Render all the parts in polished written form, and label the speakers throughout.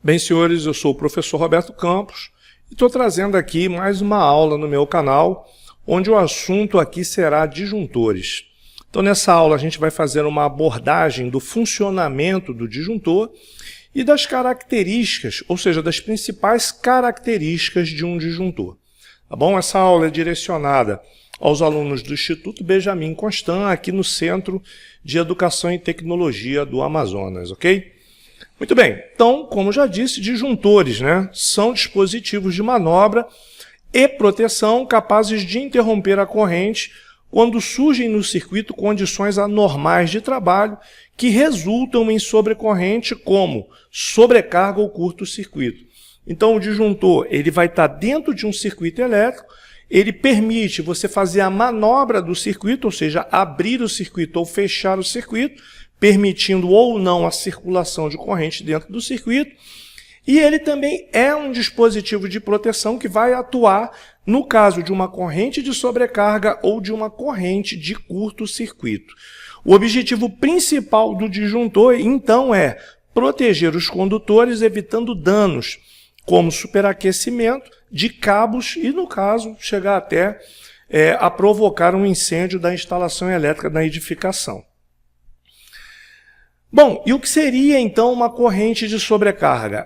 Speaker 1: Bem, senhores, eu sou o professor Roberto Campos e estou trazendo aqui mais uma aula no meu canal, onde o assunto aqui será disjuntores. Então, nessa aula, a gente vai fazer uma abordagem do funcionamento do disjuntor e das características, ou seja, das principais características de um disjuntor. Tá bom? Essa aula é direcionada aos alunos do Instituto Benjamin Constant, aqui no Centro de Educação e Tecnologia do Amazonas, ok? Muito bem, então, como já disse, disjuntores, são dispositivos de manobra e proteção capazes de interromper a corrente quando surgem no circuito condições anormais de trabalho que resultam em sobrecorrente como sobrecarga ou curto-circuito. Então, o disjuntor ele vai estar dentro de um circuito elétrico, ele permite você fazer a manobra do circuito, ou seja, abrir o circuito ou fechar o circuito, permitindo ou não a circulação de corrente dentro do circuito. E ele também é um dispositivo de proteção que vai atuar no caso de uma corrente de sobrecarga ou de uma corrente de curto-circuito. O objetivo principal do disjuntor, então, é proteger os condutores, evitando danos, como superaquecimento de cabos e, no caso, chegar até a provocar um incêndio da instalação elétrica na edificação. Bom, e o que seria, então, uma corrente de sobrecarga?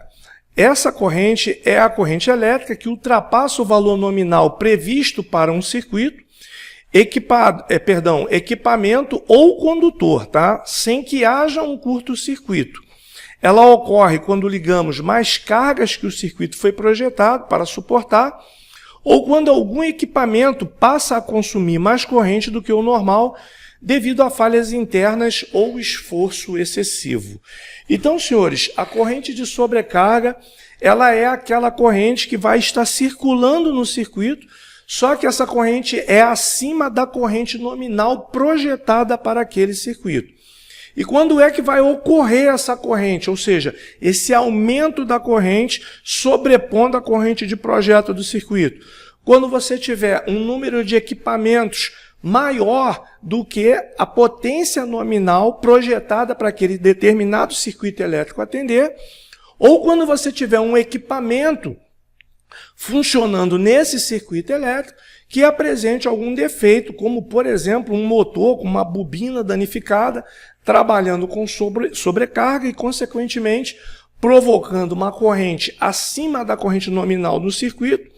Speaker 1: Essa corrente é a corrente elétrica que ultrapassa o valor nominal previsto para um circuito, equipamento ou condutor, sem que haja um curto-circuito. Ela ocorre quando ligamos mais cargas que o circuito foi projetado para suportar, ou quando algum equipamento passa a consumir mais corrente do que o normal, devido a falhas internas ou esforço excessivo. Então, senhores, a corrente de sobrecarga, ela é aquela corrente que vai estar circulando no circuito, só que essa corrente é acima da corrente nominal projetada para aquele circuito. E quando é que vai ocorrer essa corrente? Ou seja, esse aumento da corrente sobrepondo a corrente de projeto do circuito. Quando você tiver um número de equipamentos maior do que a potência nominal projetada para aquele determinado circuito elétrico atender, ou quando você tiver um equipamento funcionando nesse circuito elétrico que apresente algum defeito, como, por exemplo, um motor com uma bobina danificada, trabalhando com sobrecarga e, consequentemente, provocando uma corrente acima da corrente nominal do circuito,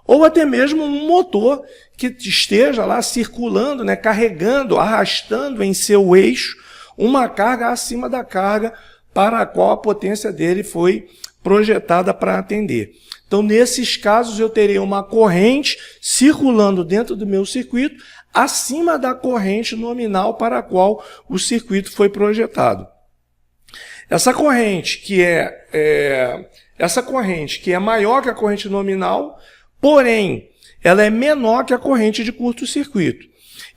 Speaker 1: ou até mesmo um motor que esteja lá circulando, carregando, arrastando em seu eixo uma carga acima da carga para a qual a potência dele foi projetada para atender. Então, nesses casos, eu terei uma corrente circulando dentro do meu circuito acima da corrente nominal para a qual o circuito foi projetado. Essa corrente que é maior que a corrente nominal, porém, ela é menor que a corrente de curto-circuito.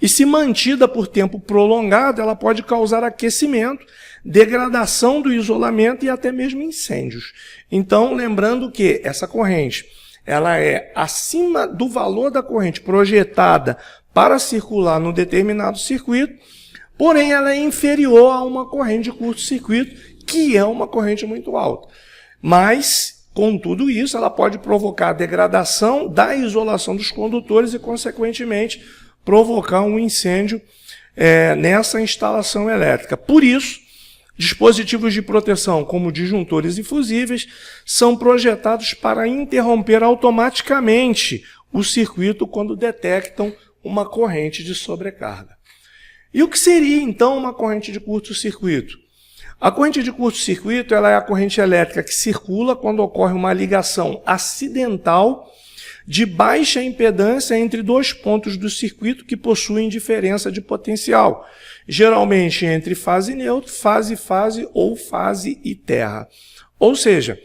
Speaker 1: E se mantida por tempo prolongado, ela pode causar aquecimento, degradação do isolamento e até mesmo incêndios. Então, lembrando que essa corrente ela é acima do valor da corrente projetada para circular no determinado circuito, porém ela é inferior a uma corrente de curto-circuito, que é uma corrente muito alta. Mas, com tudo isso, ela pode provocar a degradação da isolação dos condutores e, consequentemente, provocar um incêndio nessa instalação elétrica. Por isso, dispositivos de proteção, como disjuntores e fusíveis, são projetados para interromper automaticamente o circuito quando detectam uma corrente de sobrecarga. E o que seria, então, uma corrente de curto-circuito? A corrente de curto-circuito ela é a corrente elétrica que circula quando ocorre uma ligação acidental de baixa impedância entre dois pontos do circuito que possuem diferença de potencial, geralmente entre fase neutro, fase-fase ou fase e terra. Ou seja,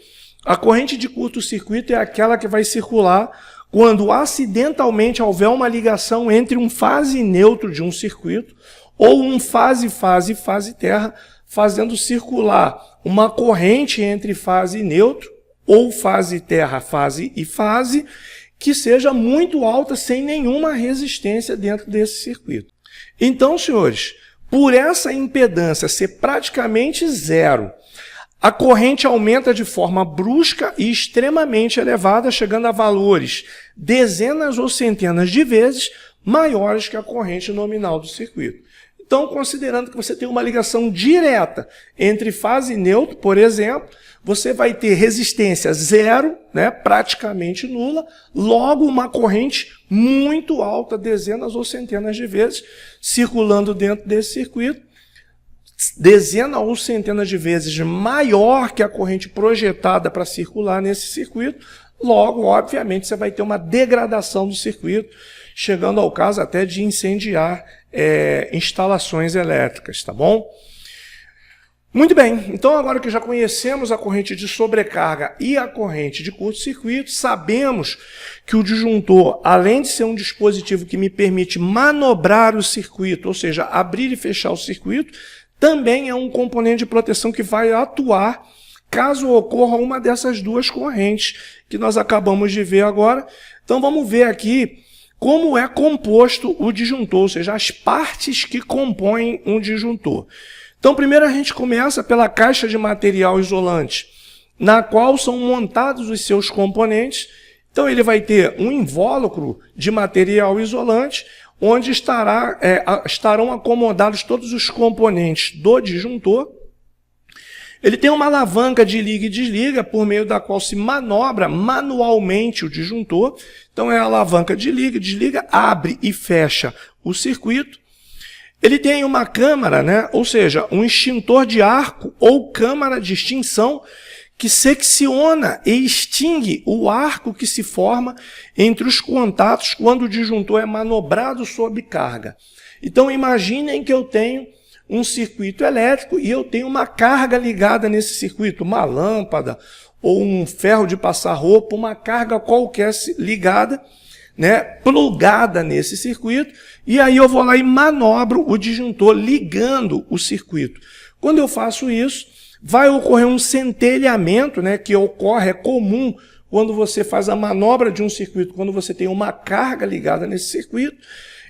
Speaker 1: a corrente de curto-circuito é aquela que vai circular quando acidentalmente houver uma ligação entre um fase neutro de um circuito ou um fase-fase e fase-terra, fazendo circular uma corrente entre fase neutro ou fase-terra, fase e fase, que seja muito alta, sem nenhuma resistência dentro desse circuito. Então, senhores, por essa impedância ser praticamente zero, a corrente aumenta de forma brusca e extremamente elevada, chegando a valores dezenas ou centenas de vezes maiores que a corrente nominal do circuito. Então, considerando que você tem uma ligação direta entre fase e neutro, por exemplo, você vai ter resistência zero, né, praticamente nula, logo uma corrente muito alta, dezenas ou centenas de vezes, circulando dentro desse circuito, dezenas ou centenas de vezes maior que a corrente projetada para circular nesse circuito, logo, obviamente, você vai ter uma degradação do circuito, chegando ao caso até de incendiar instalações elétricas, tá bom? Muito bem, então agora que já conhecemos a corrente de sobrecarga e a corrente de curto-circuito, sabemos que o disjuntor, além de ser um dispositivo que me permite manobrar o circuito, ou seja, abrir e fechar o circuito, também é um componente de proteção que vai atuar caso ocorra uma dessas duas correntes que nós acabamos de ver agora. Então vamos ver aqui como é composto o disjuntor, ou seja, as partes que compõem um disjuntor. Então, primeiro a gente começa pela caixa de material isolante, na qual são montados os seus componentes. Então, ele vai ter um invólucro de material isolante, onde estarão acomodados todos os componentes do disjuntor. Ele tem uma alavanca de liga e desliga, por meio da qual se manobra manualmente o disjuntor. Então, é a alavanca de liga e desliga, abre e fecha o circuito. Ele tem uma câmara, né? Ou seja, um extintor de arco ou câmara de extinção que secciona e extingue o arco que se forma entre os contatos quando o disjuntor é manobrado sob carga. Então, imaginem que eu tenho um circuito elétrico e eu tenho uma carga ligada nesse circuito, uma lâmpada ou um ferro de passar roupa, uma carga qualquer ligada, né, plugada nesse circuito, e aí eu vou lá e manobro o disjuntor ligando o circuito. Quando eu faço isso, vai ocorrer um centelhamento, né, que ocorre, é comum quando você faz a manobra de um circuito, quando você tem uma carga ligada nesse circuito.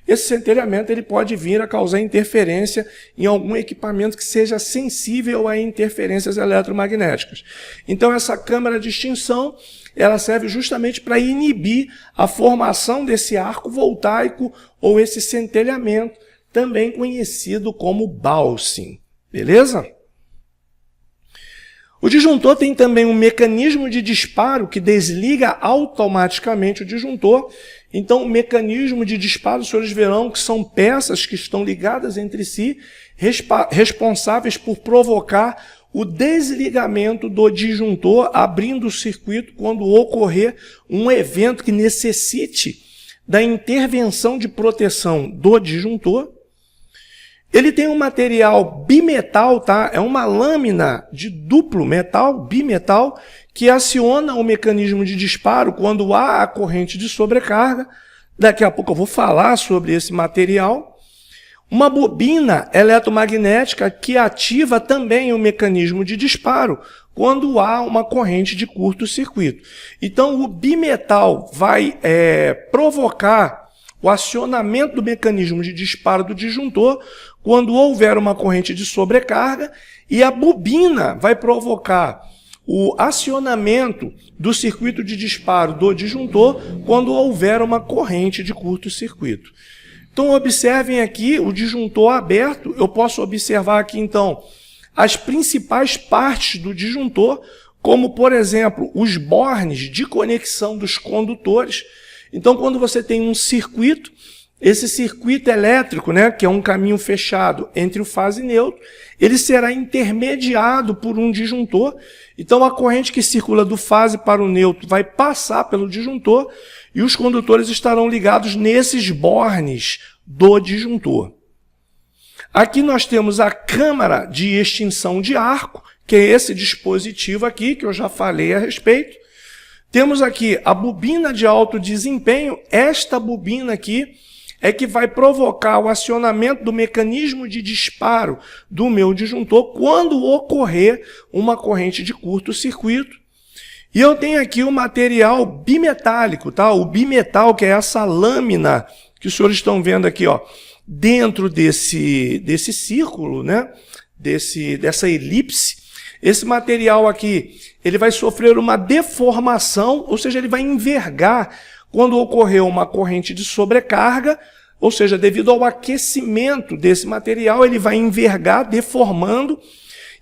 Speaker 1: Esse centelhamento ele pode vir a causar interferência em algum equipamento que seja sensível a interferências eletromagnéticas. Então, essa câmara de extinção ela serve justamente para inibir a formação desse arco voltaico ou esse centelhamento, também conhecido como Balsing. Beleza? O disjuntor tem também um mecanismo de disparo que desliga automaticamente o disjuntor. Então, o mecanismo de disparo, os senhores verão que são peças que estão ligadas entre si, responsáveis por provocar o desligamento do disjuntor, abrindo o circuito quando ocorrer um evento que necessite da intervenção de proteção do disjuntor. Ele tem um material bimetal, tá? É uma lâmina de duplo metal, bimetal, que aciona o mecanismo de disparo quando há a corrente de sobrecarga. Daqui a pouco eu vou falar sobre esse material. Uma bobina eletromagnética que ativa também o mecanismo de disparo quando há uma corrente de curto-circuito. Então, o bimetal vai provocar o acionamento do mecanismo de disparo do disjuntor quando houver uma corrente de sobrecarga, e a bobina vai provocar o acionamento do circuito de disparo do disjuntor quando houver uma corrente de curto-circuito. Então, observem aqui o disjuntor aberto. Eu posso observar aqui, então, as principais partes do disjuntor, como, por exemplo, os bornes de conexão dos condutores. Então, quando você tem um circuito, esse circuito elétrico, né, que é um caminho fechado entre o fase e neutro, ele será intermediado por um disjuntor. Então, a corrente que circula do fase para o neutro vai passar pelo disjuntor e os condutores estarão ligados nesses bornes do disjuntor. Aqui nós temos a câmara de extinção de arco, que é esse dispositivo aqui, que eu já falei a respeito. Temos aqui a bobina de alto desempenho. Esta bobina aqui é que vai provocar o acionamento do mecanismo de disparo do meu disjuntor quando ocorrer uma corrente de curto-circuito. E eu tenho aqui o material bimetálico, tá? O bimetal, que é essa lâmina que os senhores estão vendo aqui, ó, dentro desse círculo, né? Dessa elipse. esse material aqui, ele vai sofrer uma deformação, ou seja, ele vai envergar quando ocorrer uma corrente de sobrecarga, ou seja, devido ao aquecimento desse material, ele vai envergar, deformando,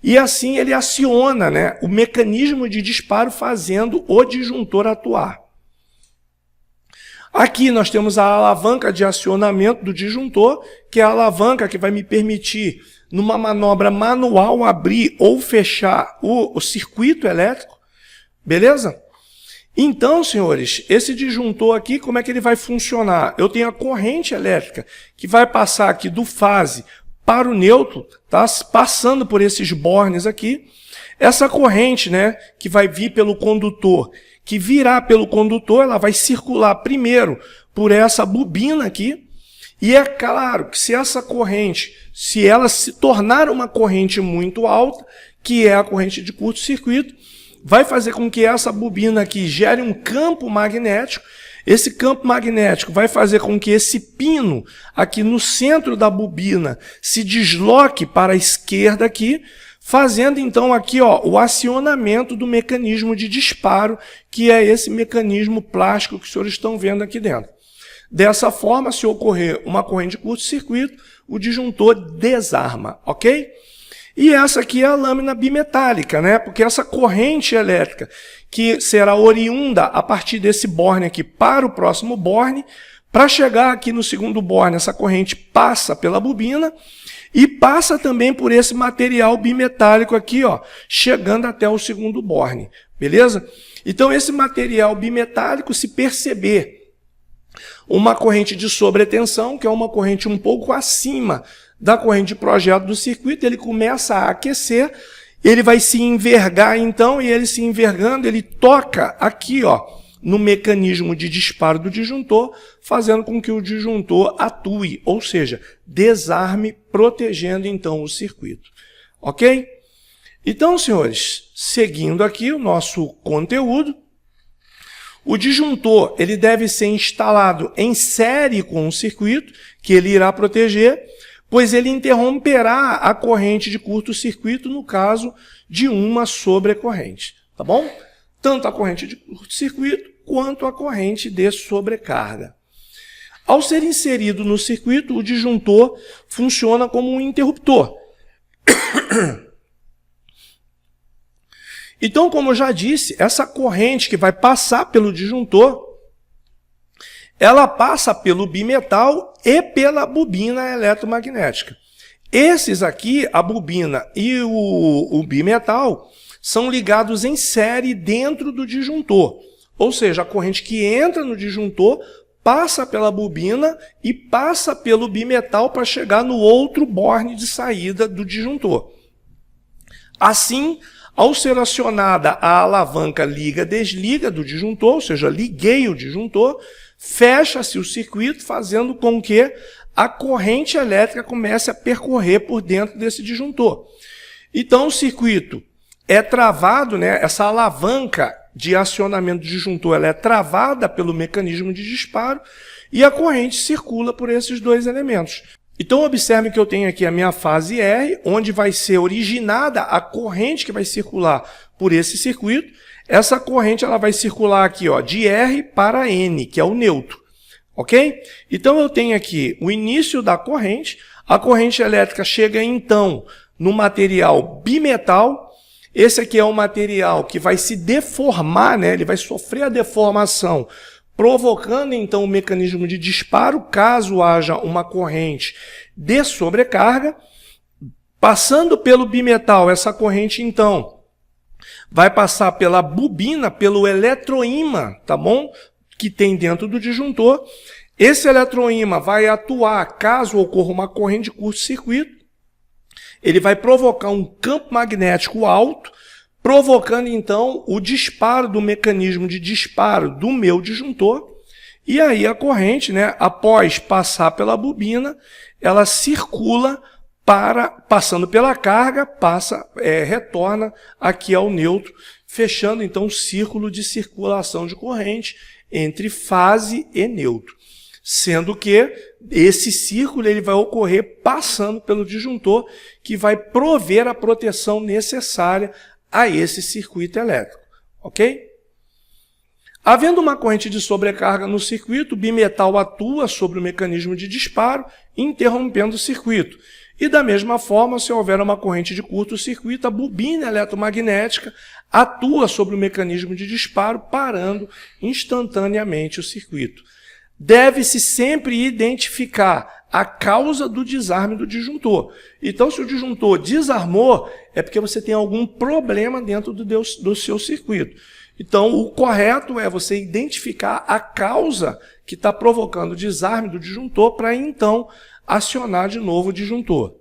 Speaker 1: e assim ele aciona, né, o mecanismo de disparo, fazendo o disjuntor atuar. Aqui nós temos a alavanca de acionamento do disjuntor, que é a alavanca que vai me permitir, numa manobra manual, abrir ou fechar o circuito elétrico. Beleza? Então, senhores, esse disjuntor aqui, como é que ele vai funcionar? Eu tenho a corrente elétrica que vai passar aqui do fase para o neutro, tá? Passando por esses bornes aqui. Essa corrente, né, que vai vir pelo condutor, que virá pelo condutor, ela vai circular primeiro por essa bobina aqui. E é claro que se essa corrente, se ela se tornar uma corrente muito alta, que é a corrente de curto-circuito, vai fazer com que essa bobina aqui gere um campo magnético. Esse campo magnético vai fazer com que esse pino aqui no centro da bobina se desloque para a esquerda aqui, fazendo então aqui, ó, o acionamento do mecanismo de disparo, que é esse mecanismo plástico que os senhores estão vendo aqui dentro. Dessa forma, se ocorrer uma corrente de curto-circuito, o disjuntor desarma, ok? E essa aqui é a lâmina bimetálica, né? Porque essa corrente elétrica, que será oriunda a partir desse borne aqui para o próximo borne, para chegar aqui no segundo borne, essa corrente passa pela bobina e passa também por esse material bimetálico aqui, ó, chegando até o segundo borne, beleza? Então, esse material bimetálico, se perceber uma corrente de sobretensão, que é uma corrente um pouco acima da corrente de projeto do circuito, ele começa a aquecer, ele vai se envergar então, e ele se envergando, ele toca aqui, ó, no mecanismo de disparo do disjuntor, fazendo com que o disjuntor atue, ou seja, desarme, protegendo então o circuito. Ok? Então, senhores, seguindo aqui o nosso conteúdo, o disjuntor ele deve ser instalado em série com o circuito, que ele irá proteger, pois ele interromperá a corrente de curto-circuito no caso de uma sobrecorrente, tá bom? Tanto a corrente de curto-circuito quanto a corrente de sobrecarga. Ao ser inserido no circuito, o disjuntor funciona como um interruptor. Então, como eu já disse, essa corrente que vai passar pelo disjuntor, ela passa pelo bimetal e pela bobina eletromagnética. Esses aqui, a bobina e o bimetal, são ligados em série dentro do disjuntor. Ou seja, a corrente que entra no disjuntor passa pela bobina e passa pelo bimetal para chegar no outro borne de saída do disjuntor. Assim, ao ser acionada a alavanca liga-desliga do disjuntor, ou seja, liguei o disjuntor, fecha-se o circuito, fazendo com que a corrente elétrica comece a percorrer por dentro desse disjuntor. Então, o circuito é travado, né? Essa alavanca de acionamento do disjuntor ela é travada pelo mecanismo de disparo e a corrente circula por esses dois elementos. Então, observe que eu tenho aqui a minha fase R, onde vai ser originada a corrente que vai circular por esse circuito. Essa corrente ela vai circular aqui, ó, de R para N, que é o neutro. Ok? Então, eu tenho aqui o início da corrente. A corrente elétrica chega, então, no material bimetal. Esse aqui é um material que vai se deformar, né? Ele vai sofrer a deformação, provocando, então, o mecanismo de disparo, caso haja uma corrente de sobrecarga. Passando pelo bimetal, essa corrente, então, vai passar pela bobina, pelo eletroímã, tá bom? Que tem dentro do disjuntor. Esse eletroímã vai atuar, caso ocorra uma corrente de curto-circuito, ele vai provocar um campo magnético alto, provocando, então, o disparo do mecanismo de disparo do meu disjuntor. E aí a corrente, né, após passar pela bobina, ela circula passando pela carga, retorna aqui ao neutro, fechando, então, o círculo de circulação de corrente entre fase e neutro. Sendo que esse círculo ele vai ocorrer passando pelo disjuntor, que vai prover a proteção necessária a esse circuito elétrico, ok? Havendo uma corrente de sobrecarga no circuito, o bimetal atua sobre o mecanismo de disparo, interrompendo o circuito. E da mesma forma, se houver uma corrente de curto-circuito, a bobina eletromagnética atua sobre o mecanismo de disparo, parando instantaneamente o circuito. Deve-se sempre identificar a causa do desarme do disjuntor. Então, se o disjuntor desarmou, é porque você tem algum problema dentro do seu circuito. Então, o correto é você identificar a causa que está provocando o desarme do disjuntor para, então, acionar de novo o disjuntor.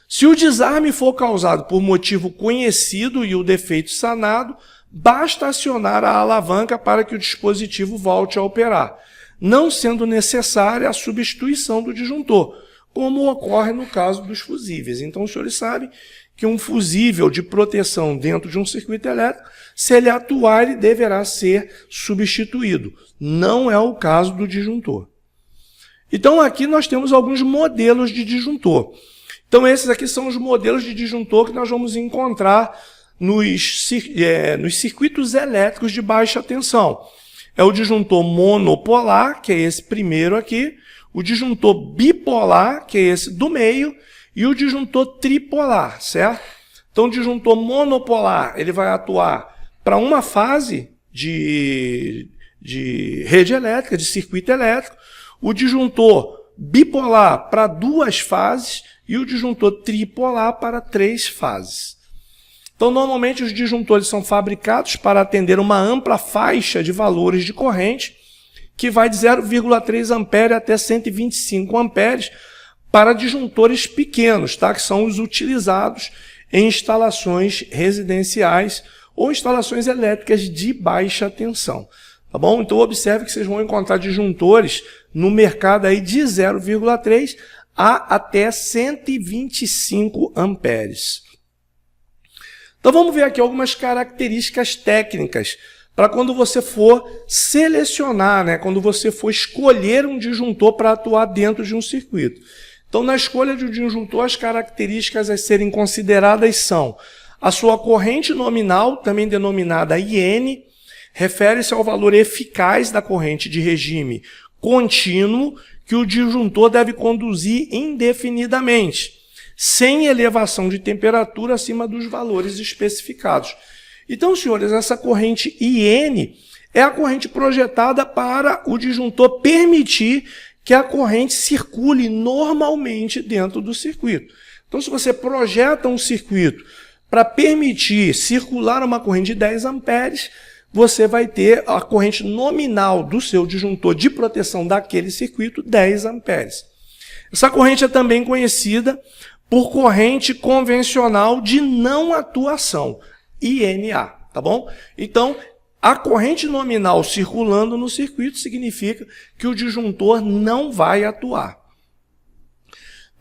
Speaker 1: Se o desarme for causado por motivo conhecido e o defeito sanado, basta acionar a alavanca para que o dispositivo volte a operar, não sendo necessária a substituição do disjuntor, como ocorre no caso dos fusíveis. Então, os senhores sabem que um fusível de proteção dentro de um circuito elétrico, se ele atuar, ele deverá ser substituído. Não é o caso do disjuntor. Então, aqui nós temos alguns modelos de disjuntor. Então, esses aqui são os modelos de disjuntor que nós vamos encontrar nos circuitos elétricos de baixa tensão. É o disjuntor monopolar, que é esse primeiro aqui, o disjuntor bipolar, que é esse do meio, e o disjuntor tripolar, certo? Então, o disjuntor monopolar, ele vai atuar para uma fase de rede elétrica, de circuito elétrico, o disjuntor bipolar para 2 fases e o disjuntor tripolar para 3 fases. Então, normalmente, os disjuntores são fabricados para atender uma ampla faixa de valores de corrente, que vai de 0,3 ampere até 125 amperes para disjuntores pequenos, tá? Que são os utilizados em instalações residenciais ou instalações elétricas de baixa tensão. Tá bom? Então, observe que vocês vão encontrar disjuntores no mercado aí de 0,3 a até 125 amperes. Então, vamos ver aqui algumas características técnicas para quando você for selecionar, né? Quando você for escolher um disjuntor para atuar dentro de um circuito. Então, na escolha de um disjuntor, as características a serem consideradas são a sua corrente nominal, também denominada IN, refere-se ao valor eficaz da corrente de regime contínuo que o disjuntor deve conduzir indefinidamente, sem elevação de temperatura acima dos valores especificados. Então, senhores, essa corrente IN é a corrente projetada para o disjuntor permitir que a corrente circule normalmente dentro do circuito. Então, se você projeta um circuito para permitir circular uma corrente de 10 amperes, você vai ter a corrente nominal do seu disjuntor de proteção daquele circuito, 10 amperes. Essa corrente é também conhecida por corrente convencional de não atuação, INA, tá bom? Então, a corrente nominal circulando no circuito significa que o disjuntor não vai atuar.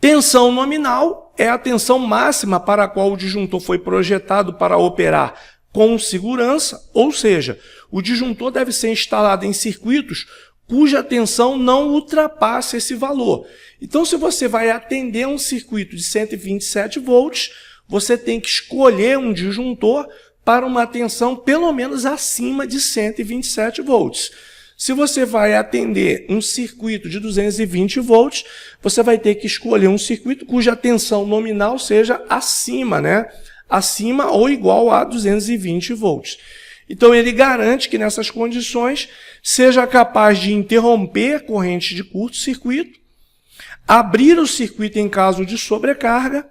Speaker 1: Tensão nominal é a tensão máxima para a qual o disjuntor foi projetado para operar com segurança, ou seja, o disjuntor deve ser instalado em circuitos cuja tensão não ultrapasse esse valor. Então, se você vai atender um circuito de 127 volts, você tem que escolher um disjuntor para uma tensão pelo menos acima de 127 volts. Se você vai atender um circuito de 220 volts, você vai ter que escolher um circuito cuja tensão nominal seja acima, né? Acima ou igual a 220 volts. Então, ele garante que nessas condições seja capaz de interromper corrente de curto-circuito, abrir o circuito em caso de sobrecarga,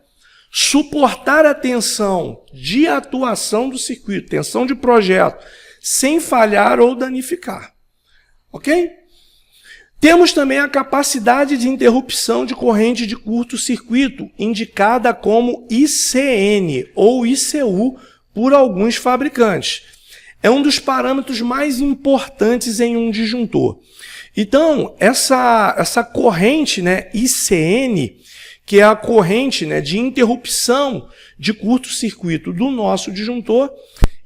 Speaker 1: suportar a tensão de atuação do circuito, tensão de projeto, sem falhar ou danificar. Ok? Temos também a capacidade de interrupção de corrente de curto-circuito, indicada como ICN ou ICU por alguns fabricantes. É um dos parâmetros mais importantes em um disjuntor. Então, essa corrente, né, ICN, que é a corrente, né, de interrupção de curto-circuito do nosso disjuntor,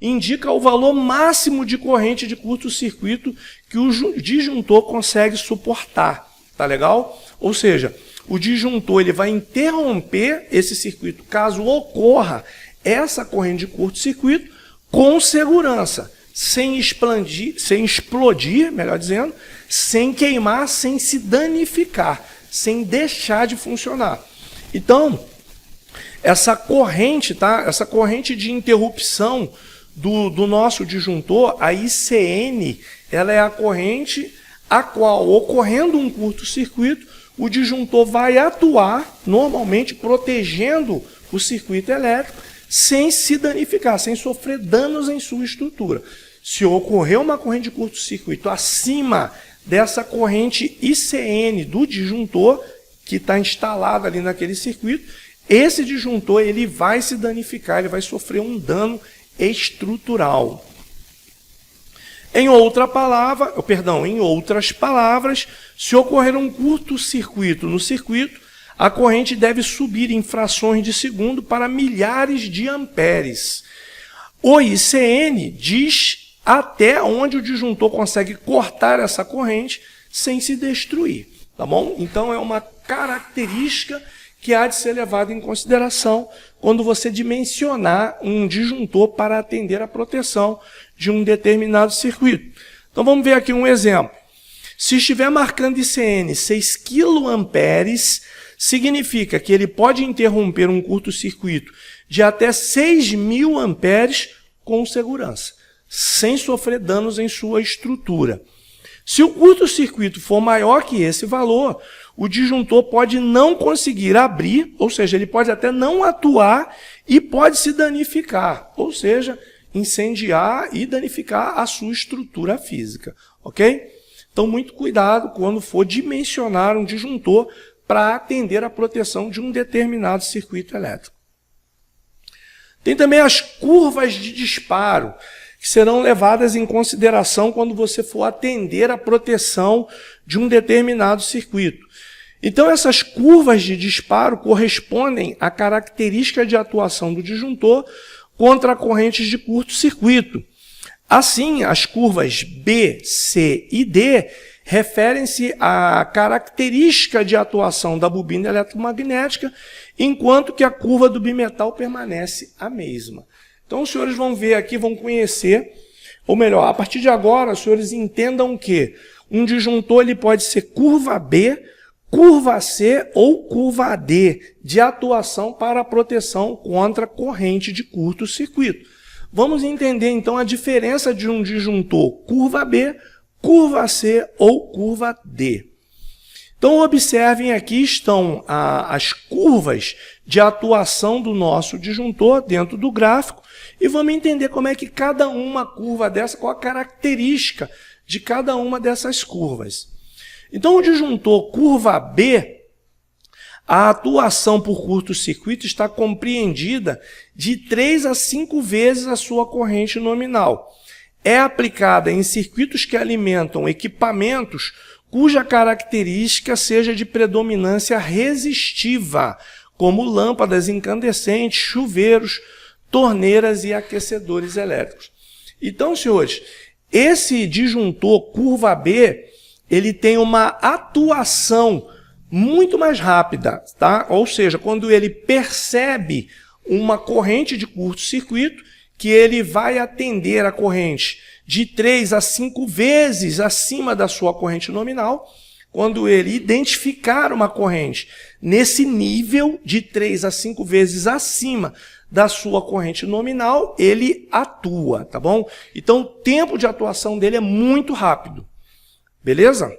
Speaker 1: indica o valor máximo de corrente de curto-circuito que o disjuntor consegue suportar. Tá legal? Ou seja, o disjuntor ele vai interromper esse circuito caso ocorra essa corrente de curto-circuito com segurança, sem explodir, melhor dizendo, sem queimar, sem se danificar, sem deixar de funcionar. Então, essa corrente, tá? Essa corrente de interrupção do nosso disjuntor, a ICN, ela é a corrente a qual, ocorrendo um curto-circuito, o disjuntor vai atuar, normalmente protegendo o circuito elétrico, sem se danificar, sem sofrer danos em sua estrutura. Se ocorrer uma corrente de curto-circuito acima dessa corrente ICN do disjuntor, que está instalada ali naquele circuito, esse disjuntor ele vai se danificar, ele vai sofrer um dano estrutural. Em outras palavras, se ocorrer um curto-circuito no circuito, a corrente deve subir em frações de segundo para milhares de amperes. O ICN diz até onde o disjuntor consegue cortar essa corrente sem se destruir, tá bom? Então é uma característica que há de ser levada em consideração quando você dimensionar um disjuntor para atender a proteção de um determinado circuito. Então vamos ver aqui um exemplo. Se estiver marcando ICN 6 kA, significa que ele pode interromper um curto-circuito de até 6.000 amperes com segurança, sem sofrer danos em sua estrutura. Se o curto-circuito for maior que esse valor, o disjuntor pode não conseguir abrir, ou seja, ele pode até não atuar e pode se danificar, ou seja, incendiar e danificar a sua estrutura física, ok? Então, muito cuidado quando for dimensionar um disjuntor para atender a proteção de um determinado circuito elétrico. Tem também as curvas de disparo, que serão levadas em consideração quando você for atender a proteção de um determinado circuito. Então, essas curvas de disparo correspondem à característica de atuação do disjuntor contra correntes de curto-circuito. Assim, as curvas B, C e D referem-se à característica de atuação da bobina eletromagnética, enquanto que a curva do bimetal permanece a mesma. Então, os senhores vão ver aqui, vão conhecer, ou melhor, a partir de agora, os senhores entendam que um disjuntor ele pode ser curva B, curva C ou curva D, de atuação para a proteção contra corrente de curto-circuito. Vamos entender, então, a diferença de um disjuntor curva B, curva C ou curva D. Então, observem aqui estão as curvas de atuação do nosso disjuntor dentro do gráfico e vamos entender como é que cada uma curva dessa, qual a característica de cada uma dessas curvas. Então, o disjuntor curva B, a atuação por curto-circuito está compreendida de 3 a 5 vezes a sua corrente nominal. É aplicada em circuitos que alimentam equipamentos cuja característica seja de predominância resistiva, como lâmpadas incandescentes, chuveiros, torneiras e aquecedores elétricos. Então, senhores, esse disjuntor curva B, ele tem uma atuação muito mais rápida, tá? Ou seja, quando ele percebe uma corrente de curto-circuito, que ele vai atender a corrente de 3 a 5 vezes acima da sua corrente nominal, quando ele identificar uma corrente nesse nível de 3 a 5 vezes acima da sua corrente nominal, ele atua, tá bom? Então, o tempo de atuação dele é muito rápido, beleza?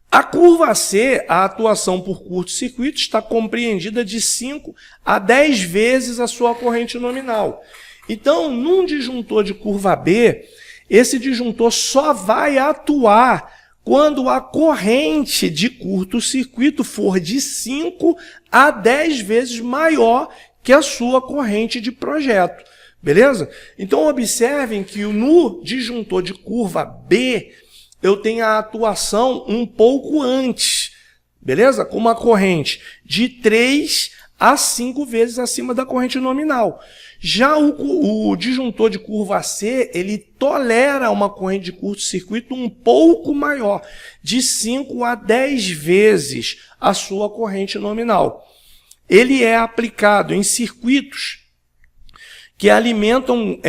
Speaker 1: A curva C, a atuação por curto-circuito, está compreendida de 5 a 10 vezes a sua corrente nominal. Então, num disjuntor de curva B, esse disjuntor só vai atuar quando a corrente de curto-circuito for de 5 a 10 vezes maior que a sua corrente de projeto. Beleza? Então, observem que no disjuntor de curva B, eu tenho a atuação um pouco antes, beleza? Com uma corrente de 3 a 5 vezes acima da corrente nominal. Já o disjuntor de curva C, ele tolera uma corrente de curto-circuito um pouco maior, de 5 a 10 vezes a sua corrente nominal. ele é aplicado em circuitos que alimentam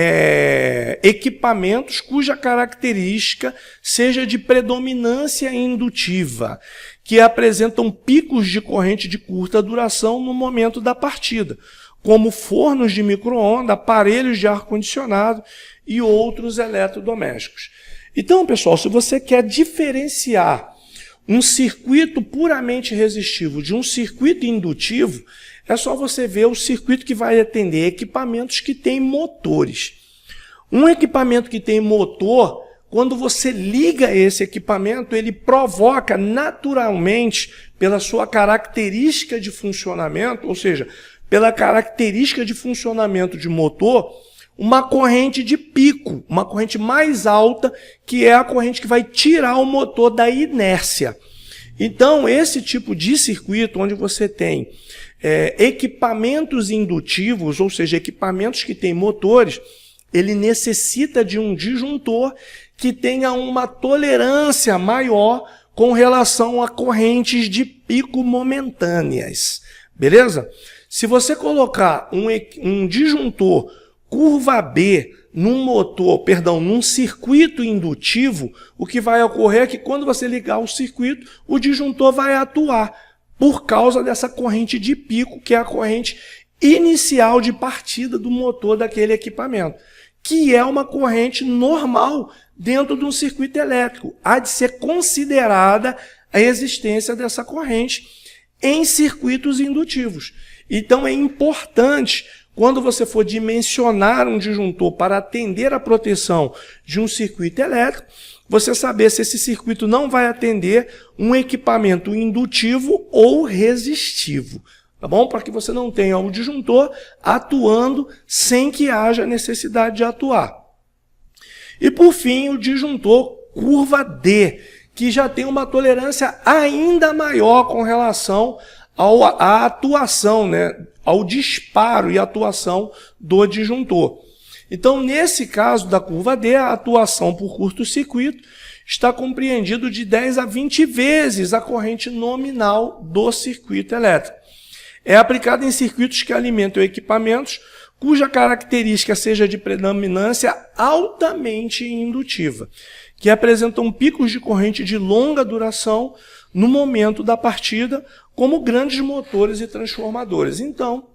Speaker 1: equipamentos cuja característica seja de predominância indutiva, que apresentam picos de corrente de curta duração no momento da partida, como fornos de micro-ondas, aparelhos de ar-condicionado e outros eletrodomésticos. Então, pessoal, se você quer diferenciar um circuito puramente resistivo de um circuito indutivo, é só você ver o circuito que vai atender equipamentos que têm motores. Um equipamento que tem motor, quando você liga esse equipamento, ele provoca naturalmente, pela sua característica de funcionamento, ou seja, pela característica de funcionamento de motor, uma corrente de pico, uma corrente mais alta, que é a corrente que vai tirar o motor da inércia. Então, esse tipo de circuito, onde você tem equipamentos indutivos, ou seja, equipamentos que têm motores, ele necessita de um disjuntor que tenha uma tolerância maior com relação a correntes de pico momentâneas. Beleza? Se você colocar um disjuntor curva B num circuito indutivo, o que vai ocorrer é que quando você ligar o circuito, o disjuntor vai atuar por causa dessa corrente de pico, que é a corrente inicial de partida do motor daquele equipamento, que é uma corrente normal dentro de um circuito elétrico. Há de ser considerada a existência dessa corrente em circuitos indutivos. Então é importante, quando você for dimensionar um disjuntor para atender a proteção de um circuito elétrico, você saber se esse circuito não vai atender um equipamento indutivo ou resistivo, tá bom? Para que você não tenha o disjuntor atuando sem que haja necessidade de atuar. E por fim, o disjuntor curva D, que já tem uma tolerância ainda maior com relação à atuação, né? Ao disparo e atuação do disjuntor. Então, nesse caso da curva D, a atuação por curto-circuito está compreendido de 10 a 20 vezes a corrente nominal do circuito elétrico. É aplicada em circuitos que alimentam equipamentos cuja característica seja de predominância altamente indutiva, que apresentam picos de corrente de longa duração no momento da partida, como grandes motores e transformadores. Então,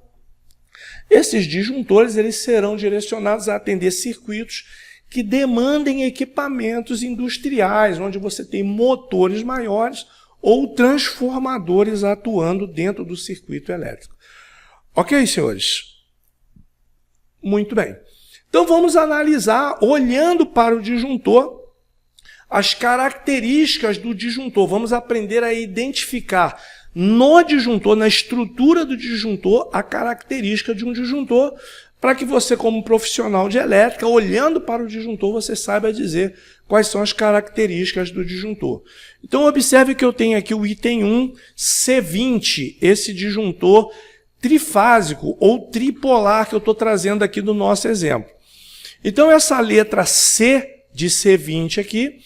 Speaker 1: esses disjuntores eles serão direcionados a atender circuitos que demandem equipamentos industriais, onde você tem motores maiores ou transformadores atuando dentro do circuito elétrico. Ok, senhores? Muito bem. Então vamos analisar, olhando para o disjuntor, as características do disjuntor. Vamos aprender a identificar no disjuntor, na estrutura do disjuntor, a característica de um disjuntor, para que você, como profissional de elétrica, olhando para o disjuntor, você saiba dizer quais são as características do disjuntor. Então, observe que eu tenho aqui o item 1, C20, esse disjuntor trifásico ou tripolar que eu estou trazendo aqui do nosso exemplo. Então, essa letra C de C20 aqui,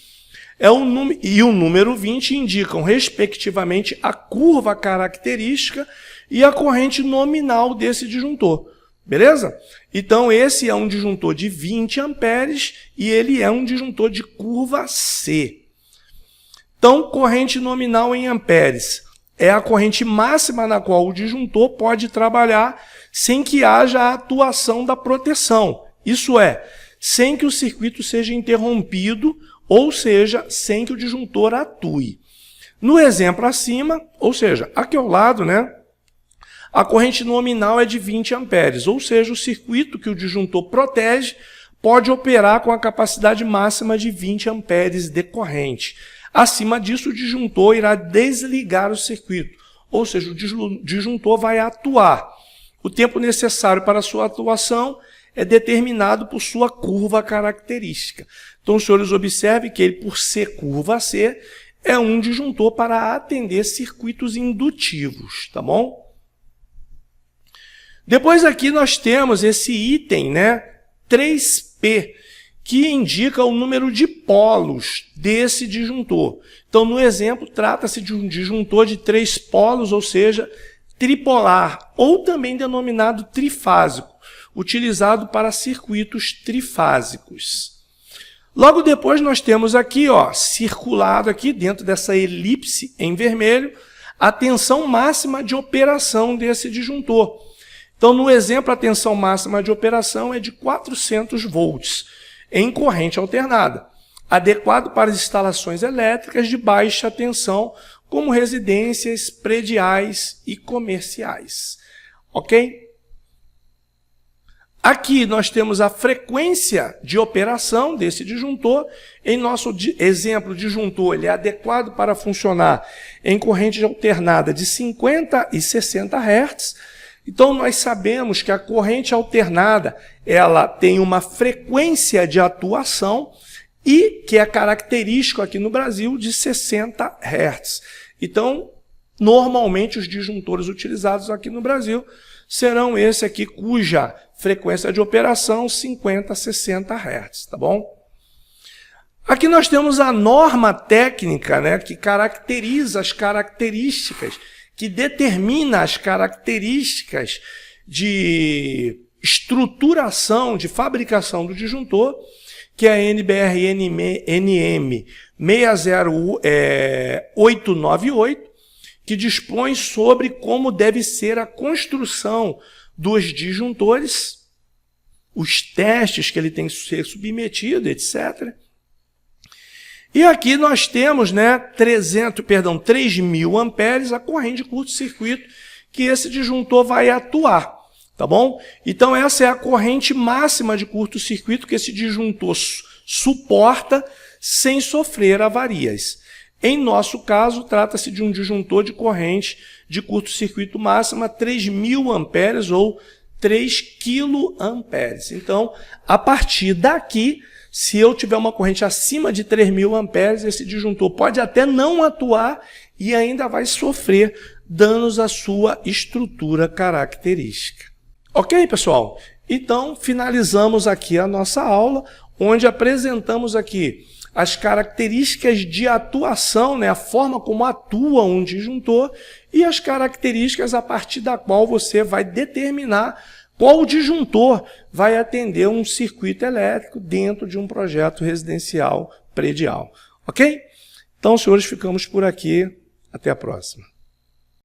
Speaker 1: e o número 20 indicam, respectivamente, a curva característica e a corrente nominal desse disjuntor. Beleza? Então, esse é um disjuntor de 20 amperes e ele é um disjuntor de curva C. Então, corrente nominal em amperes é a corrente máxima na qual o disjuntor pode trabalhar sem que haja a atuação da proteção. Isso é, sem que o circuito seja interrompido, ou seja, sem que o disjuntor atue. No exemplo acima, ou seja, aqui ao lado, né, a corrente nominal é de 20 amperes, ou seja, o circuito que o disjuntor protege pode operar com a capacidade máxima de 20 amperes de corrente. Acima disso, o disjuntor irá desligar o circuito, ou seja, o disjuntor vai atuar. O tempo necessário para a sua atuação é determinado por sua curva característica. Então, os senhores observem que ele, por ser curva C, é um disjuntor para atender circuitos indutivos, tá bom? Depois aqui nós temos esse item, né, 3P, que indica o número de polos desse disjuntor. Então, no exemplo, trata-se de um disjuntor de 3 polos, ou seja, tripolar, ou também denominado trifásico, utilizado para circuitos trifásicos. Logo depois nós temos aqui, ó, circulado aqui dentro dessa elipse em vermelho, a tensão máxima de operação desse disjuntor. Então, no exemplo, a tensão máxima de operação é de 400 volts em corrente alternada, adequado para as instalações elétricas de baixa tensão, como residências, prediais e comerciais. Ok? Aqui nós temos a frequência de operação desse disjuntor. Em nosso exemplo, o disjuntor ele é adequado para funcionar em corrente alternada de 50 e 60 Hz. Então, nós sabemos que a corrente alternada ela tem uma frequência de atuação e que é característico aqui no Brasil de 60 Hz. Então, normalmente os disjuntores utilizados aqui no Brasil serão esse aqui, cuja frequência de operação 50 a 60 Hz, tá bom? Aqui nós temos a norma técnica, né, que caracteriza as características, que determina as características de estruturação, de fabricação do disjuntor, que é a NBR-NM 60898, que dispõe sobre como deve ser a construção dos disjuntores, os testes que ele tem que ser submetido, etc. E aqui nós temos, né, 3.000 amperes, a corrente de curto-circuito que esse disjuntor vai atuar, tá bom? Então essa é a corrente máxima de curto-circuito que esse disjuntor suporta sem sofrer avarias. Em nosso caso, trata-se de um disjuntor de corrente de curto-circuito máxima 3.000 amperes ou 3 kA. Então, a partir daqui, se eu tiver uma corrente acima de 3.000 amperes, esse disjuntor pode até não atuar e ainda vai sofrer danos à sua estrutura característica. Ok, pessoal? Então, finalizamos aqui a nossa aula, onde apresentamos aqui as características de atuação, né, a forma como atua um disjuntor e as características a partir da qual você vai determinar qual disjuntor vai atender um circuito elétrico dentro de um projeto residencial predial. Ok? Então, senhores, ficamos por aqui. Até a próxima.